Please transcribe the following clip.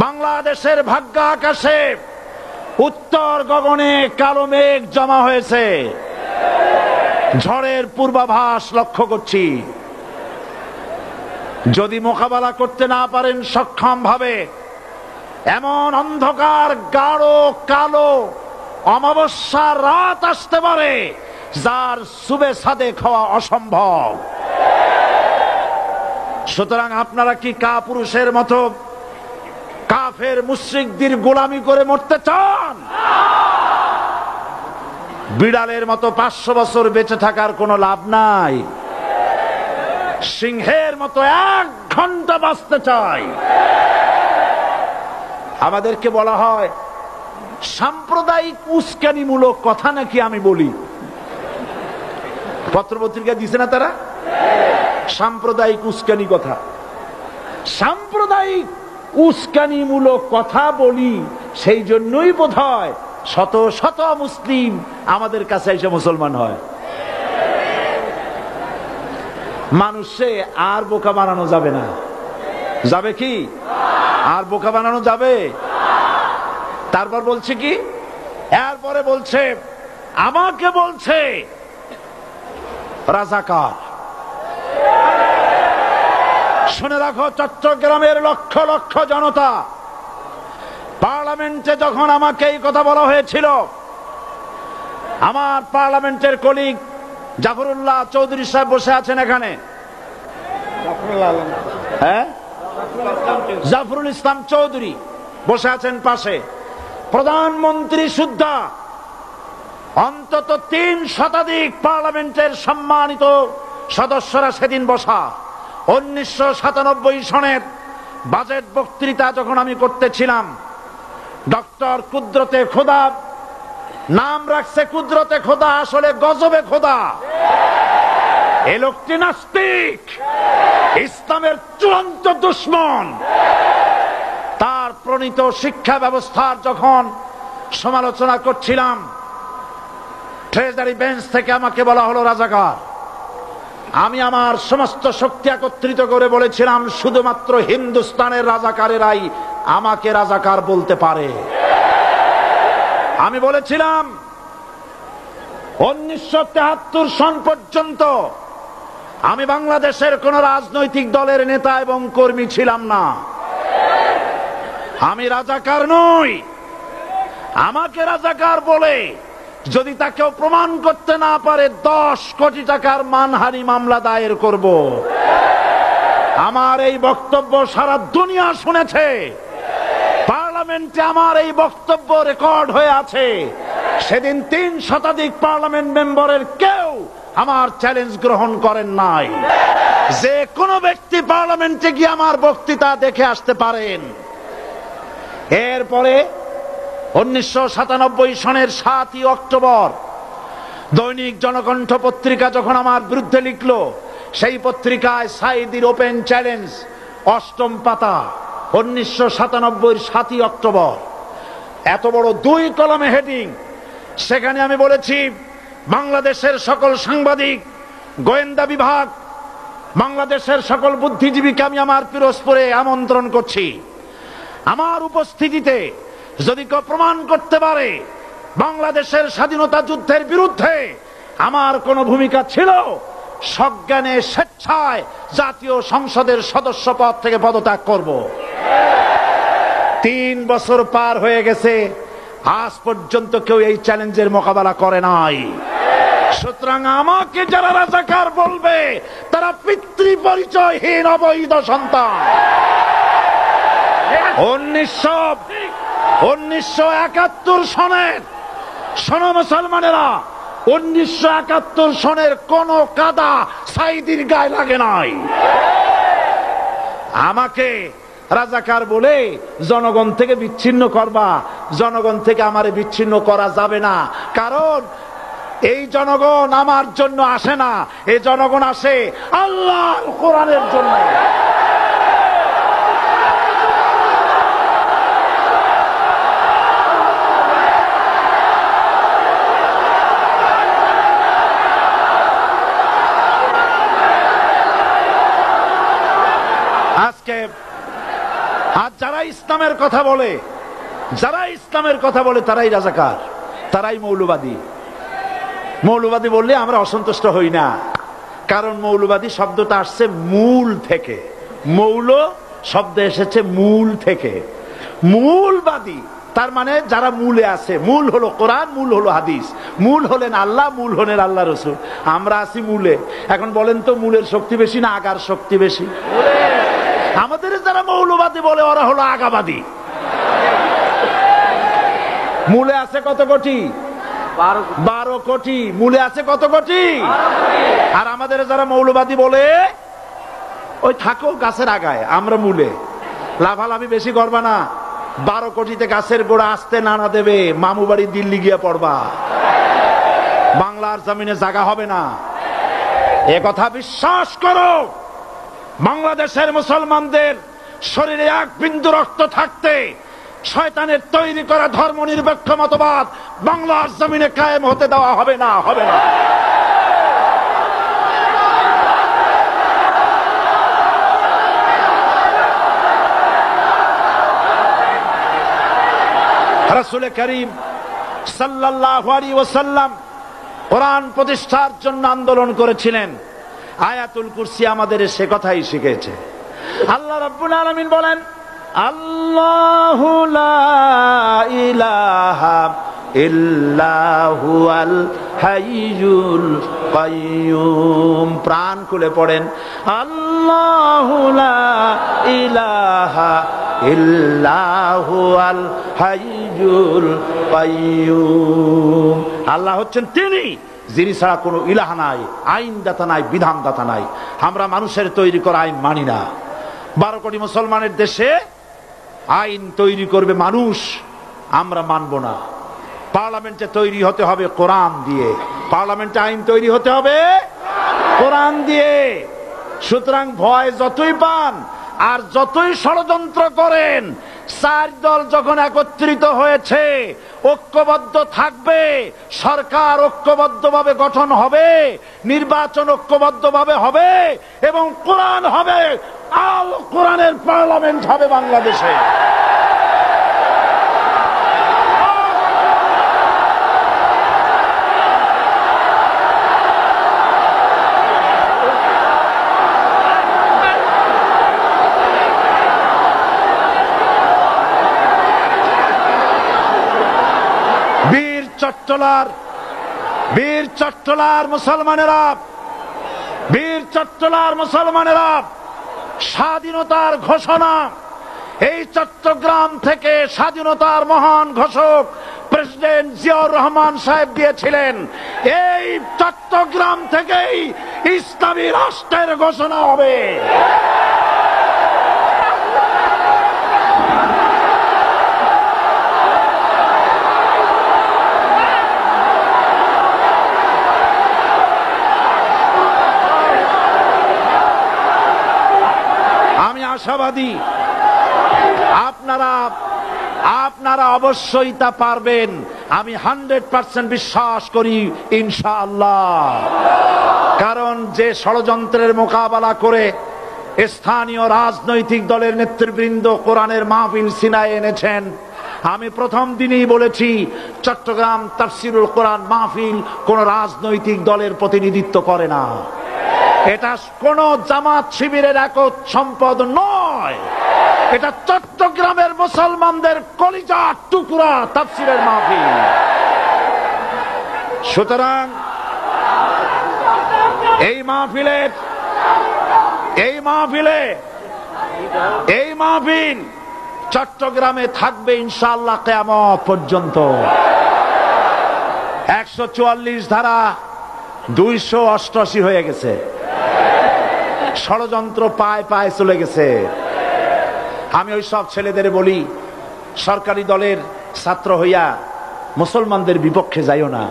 বাংলাদেশের ভাগ্য আকাশে উত্তর গগনে কালো মেঘ জমা হয়েছে, ঝড়ের পূর্বাভাস লক্ষ্য করছি। যদি মোকাবেলা করতে না পারেন সক্ষম ভাবে, এমন অন্ধকার গাঢ় কালো অমাবস্যার রাত আসতে পারে যার সুবে সাদেক হওয়া অসম্ভব। সুতরাং আপনারা কি কাপুরুষের মতো কাফের মুশরিকদের গোলামি করে মরতে চান? বিড়ালের মতো 500 বছর বেঁচে থাকার কোনো লাভ নাই। সিংহের মতো 1 ঘন্টা বাঁচতে চাই। আমাদেরকে বলা হয় সাম্প্রদায়িক উস্কানিমূলক কথা নাকি আমি বলি। পত্রপত্রিকা দিছে না তারা? সাম্প্রদায়িক উস্কানি কথা, সাম্প্রদায়িক উস্কানিমূলক কথা বলি। সেই জন্যই বোধহয় শত শত মুসলিম আমাদের কাছে এসে মুসলমান হয়। মানুষে আর বোকা বানানো যাবে না। যাবে কি? আর বোকা বানানো যাবে? তারপর বলছে কি, এরপরে বলছে আমাকে বলছে রাজাকার। শুনে রাখো চট্টগ্রামের লক্ষ লক্ষ জনতা, পার্লামেন্টে যখন আমাকে এই কথা বলা হয়েছিল, আমার পার্লামেন্টের কলিগ জাফরুল্লাহ চৌধুরী সাহেব বসে আছেন এখানে, হ্যাঁ, জাফরুল ইসলাম চৌধুরী বসে আছেন পাশে, প্রধানমন্ত্রী সুদ্ধা, অন্তত 3 শতাধিক পার্লামেন্টের সম্মানিত সদস্যরা সেদিন বসা। 1997 সনের বাজেট বক্তৃতা যখন আমি করতেছিলাম, ডক্টর কুদরতে খোদা, নাম রাখছে কুদরতে খোদা, আসলে গজবে খোদা। এ লোকটি নাস্তিক, ইসলামের চূড়ান্ত দুশমন। তার প্রণীত শিক্ষা ব্যবস্থার যখন সমালোচনা করছিলাম, ট্রেজারি বেঞ্চ থেকে আমাকে বলা হলো রাজাকার। আমি আমার সমস্ত শক্তি একত্রিত করে বলেছিলাম শুধুমাত্র হিন্দুস্তানের রাজাকারেরাই আমাকে রাজাকার বলতে পারে। আমি বলেছিলাম 1973 সন পর্যন্ত আমি বাংলাদেশের কোন রাজনৈতিক দলের নেতা এবং কর্মী ছিলাম না। আমি রাজাকার নই। আমাকে রাজাকার বলে যদি তাকে প্রমাণ করতে না পারে 10 কোটি টাকার মানহানি মামলা দায়ের করব। আমার এই বক্তব্য সারা দুনিয়া শুনেছে। পার্লামেন্টে আমার এই বক্তব্য রেকর্ড হয়ে আছে। সেদিন 3 শতাধিক পার্লামেন্ট মেম্বারের কেউ আমার চ্যালেঞ্জ গ্রহণ করেন নাই। যে কোনো ব্যক্তি পার্লামেন্টে গিয়ে আমার বক্তৃতা দেখে আসতে পারেন। এরপরে 1997 সনের 7 অক্টোবর দৈনিক জনকণ্ঠ পত্রিকা যখন আমার বিরুদ্ধে লিখল, সেই পত্রিকায় সাইদির ওপেন চ্যালেঞ্জ 8ম পাতা, 1997 7 অক্টোবর, এত বড় 2 কলামে হেডিং। সেখানে আমি বলেছি বাংলাদেশের সকল সাংবাদিক, গোয়েন্দা বিভাগ, বাংলাদেশের সকল বুদ্ধিজীবীকে আমি আমার পিরোজপুরে আমন্ত্রণ করছি। আমার উপস্থিতিতে যদি কেউ প্রমাণ করতে পারে বাংলাদেশের স্বাধীনতা যুদ্ধের বিরুদ্ধে আমার কোনো ভূমিকা ছিল, সজ্ঞানে স্বেচ্ছায় জাতীয় সংসদের সদস্য পদ থেকে পদত্যাগ করব। 3 বছর পার হয়ে গেছে, আজ পর্যন্ত কেউ এই চ্যালেঞ্জের মোকাবেলা করে নাই। সুতরাং আমাকে যারা রাজাকার বলবে তারা পিতৃ পরিচয়হীন অবৈধ সন্তান। 1971 সনের, শোনো মুসলমানেরা, 1971 সনের কোন কাদা সাইদির গায়ে লাগে নাই। আমাকে রাজাকার বলে জনগণ থেকে বিচ্ছিন্ন করবা। জনগণ থেকে আমারে বিচ্ছিন্ন করা যাবে না, কারণ এই জনগণ আমার জন্য আসে না, এই জনগণ আসে আল্লাহর কোরআনের জন্য। আজ যারাই ইসলামের কথা বলে, তারাই রাজাকার, তারাই মৌলবাদী। মৌলবাদী বললে আমরা অসন্তুষ্ট হই না, কারণ মৌলবাদী শব্দটা আসছে মূল থেকে। মৌল শব্দ এসেছে মূল থেকে। মূলবাদী তার মানে যারা মূলে আছে। মূল হলো কোরআন, মূল হলো হাদিস, মূল হলেন আল্লাহ, মূল হলেন আল্লাহ রসুল। আমরা আছি মূলে। এখন বলেন তো মূলের শক্তি বেশি না আগার শক্তি বেশি? আমাদের যারা মৌলবাদী বলে ওরা হলো আগাবাদী। মূলে আছে কত কোটি? 12 কোটি। মূলে আছে কত কোটি? আর আমাদের যারা মৌলবাদী বলে ওই থাকো গাছের আগায়, আমরা মূলে। লাভালাভি বেশি করবা না, 12 কোটিতে গাছের গোড়া আসতে নানা দেবে, মামু বাড়ি দিল্লি গিয়ে পড়বা, বাংলার জমিনে জায়গা হবে না। এ কথা বিশ্বাস করো। বাংলাদেশের মুসলমানদের শরীরে এক বিন্দু রক্ত থাকতে শয়তানের তৈরি করা ধর্ম নিরপেক্ষ মতবাদ বাংলার জমিনে কায়েম হতে দেওয়া হবে না, হবে না। রাসূল করিম সাল্লাল্লাহু আলাইহি ওয়াসাল্লাম কোরআন প্রতিষ্ঠার জন্য আন্দোলন করেছিলেন। আয়াতুল কুরসি আমাদের সে কথাই শিখেছে। আল্লাহ রাব্বুল আলামিন বলেন, আল্লাহু লা ইলাহা ইল্লা হুয়াল হাইয়ুল কাইয়্যুম। প্রাণ খুলে পড়েন, আল্লাহু লা ইলাহা ইল্লা হুয়াল হাইয়ুল কাইয়্যুম। আল্লাহ হচ্ছেন তিনি যিনি ছাড়া কোনো ইলাহ নাই, আইনদাতা নাই, বিধানদাতা নাই। আমরা মানুষের তৈরি করা আইন মানি না। 12 কোটি মুসলমানের দেশে আইন তৈরি করবে মানুষ, আমরা মানব না। পার্লামেন্টে তৈরি হতে হবে কোরআন দিয়ে, পার্লামেন্টে আইন তৈরি হতে হবে কোরআন দিয়ে। সুতরাং ভয় যতই পান আর যতই ষড়যন্ত্র করেন, 4 দল যখন একত্রিত হয়েছে, ঐক্যবদ্ধ থাকবে, সরকার ঐক্যবদ্ধভাবে গঠন হবে, নির্বাচন ঐক্যবদ্ধভাবে হবে এবং কোরআন হবে, আল কোরআনের পার্লামেন্ট হবে বাংলাদেশে। বীর চট্টলার মুসলমানেরা, বীর চট্টলার মুসলমানেরা স্বাধীনতার ঘোষণা এই চট্টগ্রাম থেকে স্বাধীনতার মহান ঘোষক প্রেসিডেন্ট জিয়াউর রহমান সাহেব দিয়েছিলেন। এই চট্টগ্রাম থেকেই ইসলামী রাষ্ট্রের ঘোষণা হবে। আশাবাদী আপনারা অবশ্যই তা পারবেন। আমি 100% বিশ্বাস করি ইনশাআল্লাহ। কারণ যে ষড়যন্ত্রের মোকাবেলা করে স্থানীয় রাজনৈতিক দলের নেতৃবৃন্দ কোরআনের মাহফিল সিনায় এনেছেন, আমি প্রথম দিনই বলেছি চট্টগ্রাম তাফসিরুল কোরআন মাহফিল কোন রাজনৈতিক দলের প্রতিনিধিত্ব করে না। এটা কোন জামাত শিবিরের একক সম্পদ নয়, এটা চট্টগ্রামের মুসলমানদের কলিজার টুকরা তাফসিরের মাহফিল। সুতরাং এই মাহফিল চট্টগ্রামে থাকবে ইনশাআল্লাহ কিয়ামত পর্যন্ত। 144 ধারা 288 হয়ে গেছে, ষড়যন্ত্র পায় পায় চলে গেছে। আমি ওই সব ছেলেদের বলি, সরকারি দলের ছাত্র হইয়া মুসলমানদের বিপক্ষে যাইও না।